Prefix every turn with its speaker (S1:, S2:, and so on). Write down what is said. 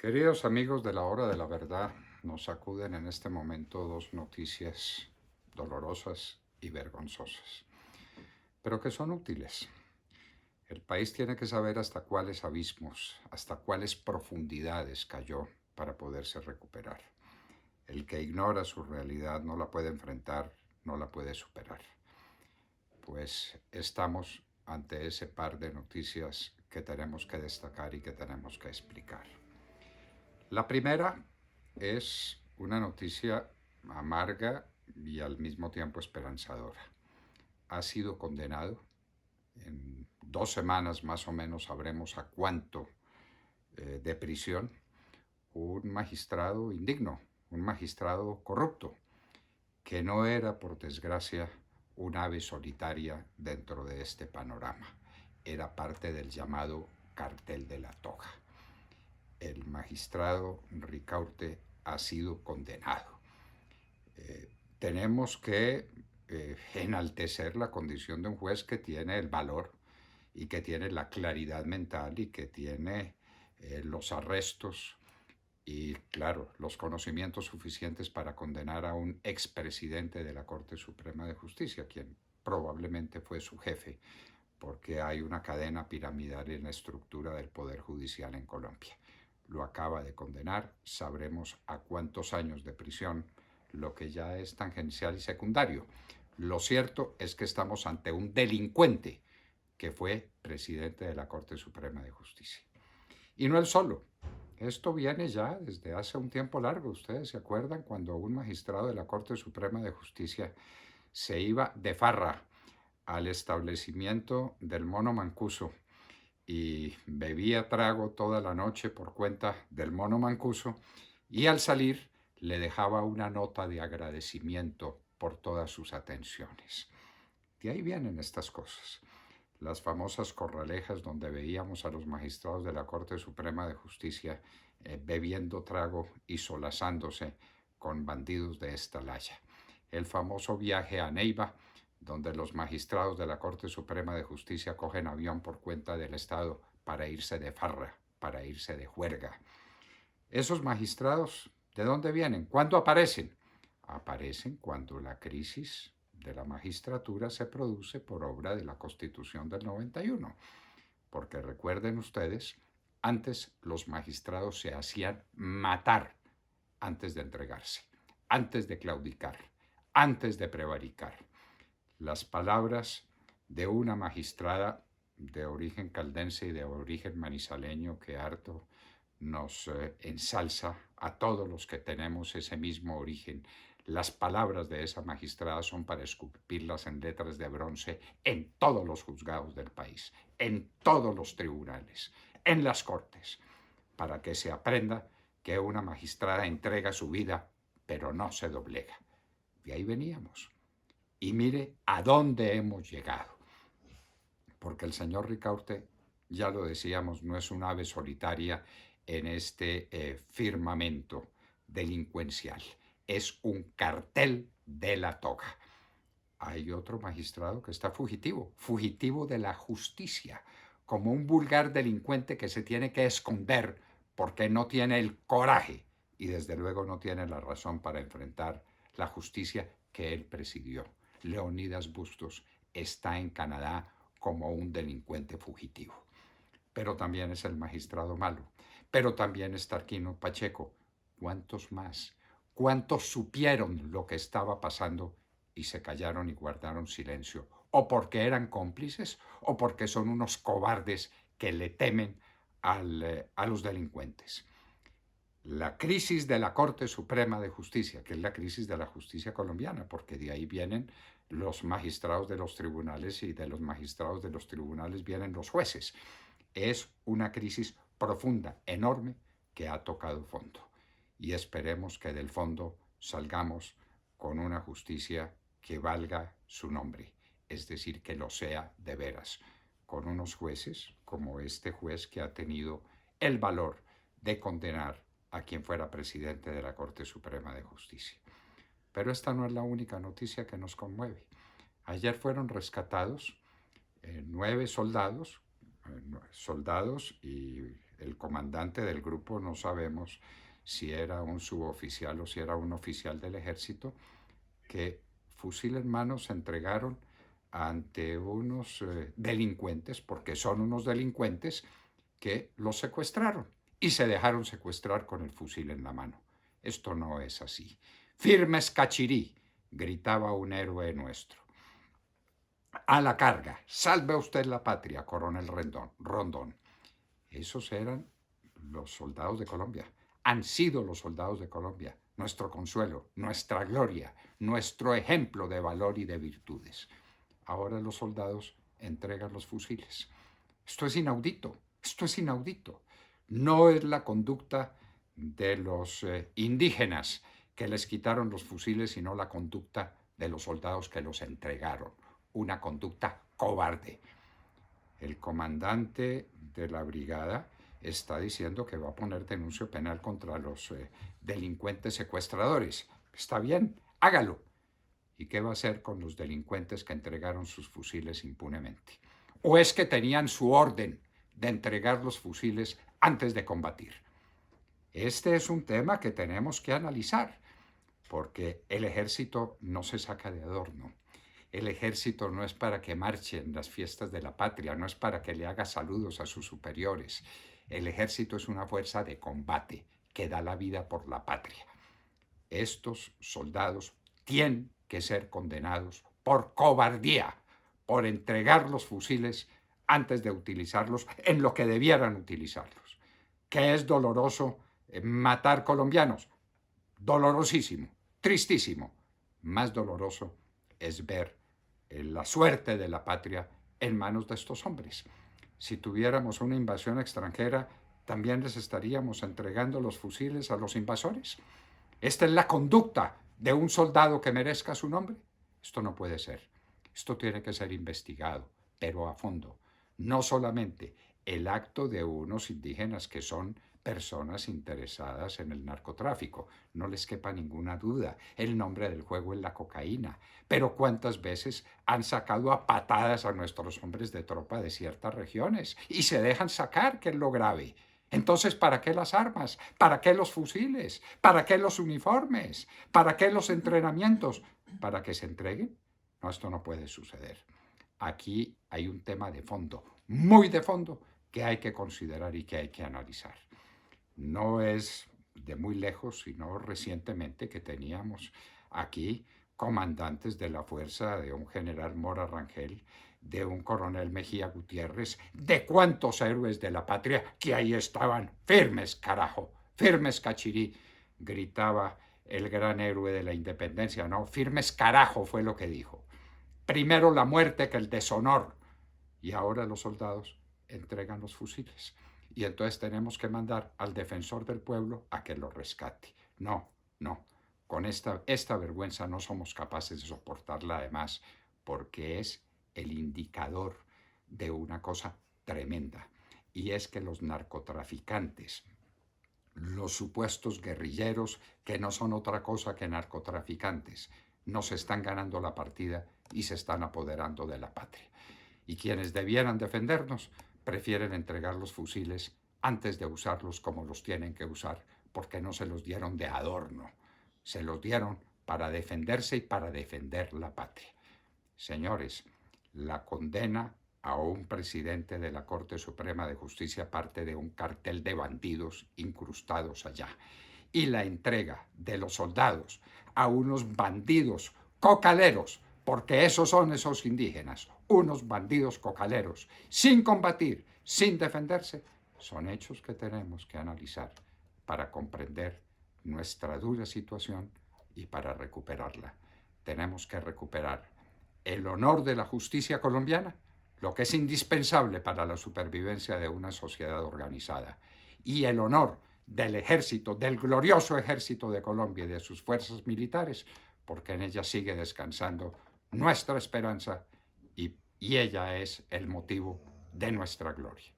S1: Queridos amigos de la hora de la verdad, nos sacuden en este momento dos noticias dolorosas y vergonzosas, pero que son útiles. El país tiene que saber hasta cuáles abismos, hasta cuáles profundidades cayó para poderse recuperar. El que ignora su realidad no la puede enfrentar, no la puede superar. Pues estamos ante ese par de noticias que tenemos que destacar y que tenemos que explicar. La primera es una noticia amarga y al mismo tiempo esperanzadora. Ha sido condenado. En 2 semanas más o menos sabremos a cuánto de prisión un magistrado indigno, un magistrado corrupto, que no era, por desgracia, un ave solitaria dentro de este panorama. Era parte del llamado cartel de la toga. El magistrado Ricaurte ha sido condenado. Tenemos que enaltecer la condición de un juez que tiene el valor y que tiene la claridad mental y que tiene los arrestos y, claro, los conocimientos suficientes para condenar a un expresidente de la Corte Suprema de Justicia, quien probablemente fue su jefe, porque hay una cadena piramidal en la estructura del Poder Judicial en Colombia. Lo acaba de condenar, sabremos a cuántos años de prisión, lo que ya es tangencial y secundario. Lo cierto es que estamos ante un delincuente que fue presidente de la Corte Suprema de Justicia. Y no él solo. Esto viene ya desde hace un tiempo largo. Ustedes se acuerdan cuando un magistrado de la Corte Suprema de Justicia se iba de farra al establecimiento del Mono Mancuso y bebía trago toda la noche por cuenta del Mono Mancuso, y al salir le dejaba una nota de agradecimiento por todas sus atenciones. De ahí vienen estas cosas. Las famosas corralejas donde veíamos a los magistrados de la Corte Suprema de Justicia bebiendo trago y solazándose con bandidos de esta laya. El famoso viaje a Neiva, donde los magistrados de la Corte Suprema de Justicia cogen avión por cuenta del Estado para irse de farra, para irse de juerga. Esos magistrados, ¿de dónde vienen? ¿Cuándo aparecen? Aparecen cuando la crisis de la magistratura se produce por obra de la Constitución del 91. Porque recuerden ustedes, antes los magistrados se hacían matar antes de entregarse, antes de claudicar, antes de prevaricar. Las palabras de una magistrada de origen caldense y de origen manizaleño que harto nos ensalza a todos los que tenemos ese mismo origen. Las palabras de esa magistrada son para esculpirlas en letras de bronce en todos los juzgados del país, en todos los tribunales, en las cortes, para que se aprenda que una magistrada entrega su vida, pero no se doblega. De ahí veníamos. Y mire a dónde hemos llegado. Porque el señor Ricaurte, ya lo decíamos, no es un ave solitaria en este firmamento delincuencial. Es un cartel de la toga. Hay otro magistrado que está fugitivo, fugitivo de la justicia, como un vulgar delincuente que se tiene que esconder porque no tiene el coraje y desde luego no tiene la razón para enfrentar la justicia que él presidió. Leonidas Bustos está en Canadá como un delincuente fugitivo. Pero también es el magistrado malo. Pero también está Tarquino Pacheco. ¿Cuántos más? ¿Cuántos supieron lo que estaba pasando y se callaron y guardaron silencio? ¿O porque eran cómplices o porque son unos cobardes que le temen a los delincuentes? La crisis de la Corte Suprema de Justicia, que es la crisis de la justicia colombiana, porque de ahí vienen los magistrados de los tribunales y de los magistrados de los tribunales vienen los jueces. Es una crisis profunda, enorme, que ha tocado fondo. Y esperemos que del fondo salgamos con una justicia que valga su nombre, es decir, que lo sea de veras, con unos jueces como este juez que ha tenido el valor de condenar a quien fuera presidente de la Corte Suprema de Justicia. Pero esta no es la única noticia que nos conmueve. Ayer fueron rescatados 9 soldados y el comandante del grupo, no sabemos si era un suboficial o si era un oficial del ejército, que fusil en mano se entregaron ante unos delincuentes, porque son unos delincuentes, que los secuestraron y se dejaron secuestrar con el fusil en la mano. Esto no es así. Firmes Cachirí, gritaba un héroe nuestro. A la carga, salve usted la patria, coronel Rondón. Esos eran los soldados de Colombia. Han sido los soldados de Colombia nuestro consuelo, nuestra gloria, nuestro ejemplo de valor y de virtudes. Ahora los soldados entregan los fusiles. Esto es inaudito, esto es inaudito. No es la conducta de los indígenas que les quitaron los fusiles, sino la conducta de los soldados que los entregaron. Una conducta cobarde. El comandante de la brigada está diciendo que va a poner denuncia penal contra los delincuentes secuestradores. Está bien, hágalo. ¿Y qué va a hacer con los delincuentes que entregaron sus fusiles impunemente? ¿O es que tenían su orden de entregar los fusiles antes de combatir? Este es un tema que tenemos que analizar, porque el ejército no se saca de adorno. El ejército no es para que marche en las fiestas de la patria, no es para que le haga saludos a sus superiores. El ejército es una fuerza de combate que da la vida por la patria. Estos soldados tienen que ser condenados por cobardía, por entregar los fusiles antes de utilizarlos en lo que debieran utilizarlos. ¿Qué es doloroso matar colombianos? Dolorosísimo, tristísimo. Más doloroso es ver la suerte de la patria en manos de estos hombres. Si tuviéramos una invasión extranjera, ¿también les estaríamos entregando los fusiles a los invasores? ¿Esta es la conducta de un soldado que merezca su nombre? Esto no puede ser. Esto tiene que ser investigado, pero a fondo. No solamente el acto de unos indígenas que son personas interesadas en el narcotráfico. No les quepa ninguna duda. El nombre del juego es la cocaína. Pero ¿cuántas veces han sacado a patadas a nuestros hombres de tropa de ciertas regiones? Y se dejan sacar, que es lo grave. Entonces, ¿para qué las armas? ¿Para qué los fusiles? ¿Para qué los uniformes? ¿Para qué los entrenamientos? ¿Para que se entreguen? No, esto no puede suceder. Aquí hay un tema de fondo, muy de fondo, que hay que considerar y que hay que analizar. No es de muy lejos, sino recientemente que teníamos aquí comandantes de la fuerza de un general Mora Rangel, de un coronel Mejía Gutiérrez, de cuántos héroes de la patria que ahí estaban, firmes, carajo, firmes, Cachirí, gritaba el gran héroe de la independencia, no, firmes, carajo, fue lo que dijo. Primero la muerte que el deshonor. Y ahora los soldados entregan los fusiles. Y entonces tenemos que mandar al defensor del pueblo a que lo rescate. No, no. Con esta vergüenza no somos capaces de soportarla, además, porque es el indicador de una cosa tremenda. Y es que los narcotraficantes, los supuestos guerrilleros, que no son otra cosa que narcotraficantes, nos están ganando la partida y se están apoderando de la patria. Y quienes debieran defendernos prefieren entregar los fusiles antes de usarlos como los tienen que usar, porque no se los dieron de adorno, se los dieron para defenderse y para defender la patria. Señores, la condena a un presidente de la Corte Suprema de Justicia parte de un cartel de bandidos incrustados allá, y la entrega de los soldados a unos bandidos cocaleros, porque esos son esos indígenas, unos bandidos cocaleros, sin combatir, sin defenderse, son hechos que tenemos que analizar para comprender nuestra dura situación y para recuperarla. Tenemos que recuperar el honor de la justicia colombiana, lo que es indispensable para la supervivencia de una sociedad organizada, y el honor del ejército, del glorioso ejército de Colombia y de sus fuerzas militares, porque en ella sigue descansando nuestra esperanza y ella es el motivo de nuestra gloria.